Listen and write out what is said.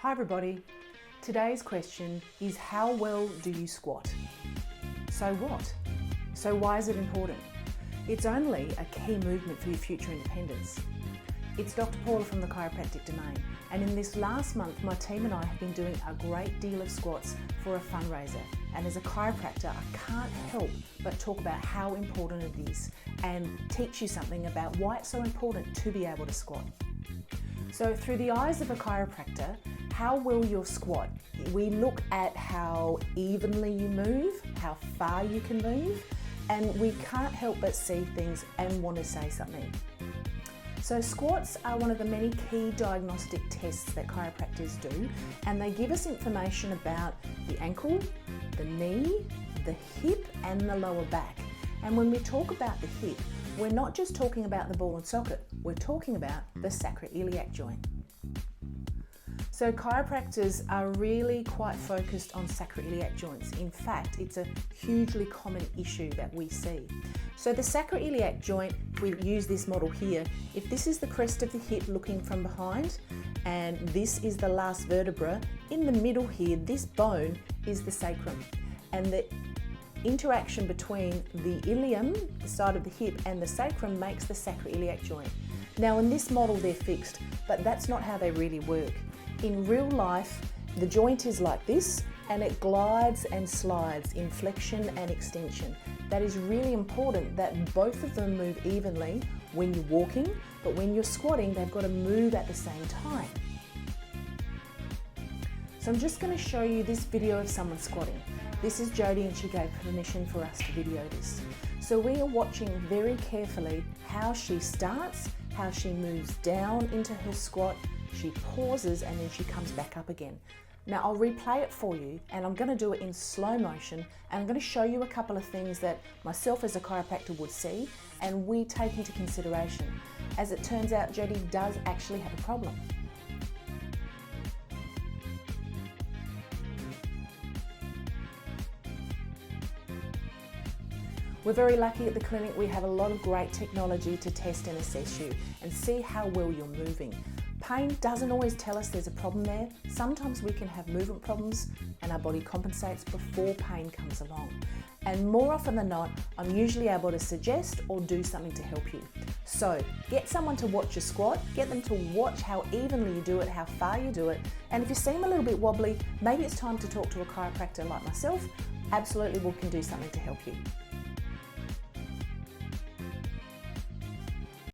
Hi everybody. Today's question is, how well do you squat? So what? So why is it important? It's only a key movement for your future independence. It's Dr. Paula from the Chiropractic Domain, and in this last month my team and I have been doing a great deal of squats for a fundraiser, and as a chiropractor I can't help but talk about how important it is and teach you something about why it's so important to be able to squat. So through the eyes of a chiropractor, how well you'll squat, we look at how evenly you move, how far you can move, and we can't help but see things and want to say something. So squats are one of the many key diagnostic tests that chiropractors do, and they give us information about the ankle, the knee, the hip and the lower back. And when we talk about the hip, we're not just talking about the ball and socket, we're talking about the sacroiliac joint. So chiropractors are really quite focused on sacroiliac joints. In fact, it's a hugely common issue that we see. So the sacroiliac joint, we use this model here. If this is the crest of the hip looking from behind, and this is the last vertebra, in the middle here, this bone is the sacrum. And the interaction between the ilium, the side of the hip, and the sacrum makes the sacroiliac joint. Now in this model they're fixed, but that's not how they really work. In real life, the joint is like this, and it glides and slides in flexion and extension. That is really important that both of them move evenly when you're walking, but when you're squatting, they've got to move at the same time. So I'm just going to show you this video of someone squatting. This is Jodie, and she gave permission for us to video this. So we are watching very carefully how she starts, how she moves down into her squat, she pauses, and then she comes back up again. Now I'll replay it for you, and I'm going to do it in slow motion, and I'm going to show you a couple of things that myself as a chiropractor would see and we take into consideration. As it turns out, Jodie does actually have a problem. We're very lucky at the clinic. We have a lot of great technology to test and assess you and see how well you're moving. Pain doesn't always tell us there's a problem there. Sometimes we can have movement problems and our body compensates before pain comes along. And more often than not, I'm usually able to suggest or do something to help you. So get someone to watch your squat, get them to watch how evenly you do it, how far you do it, and if you seem a little bit wobbly, maybe it's time to talk to a chiropractor like myself. Absolutely, we can do something to help you.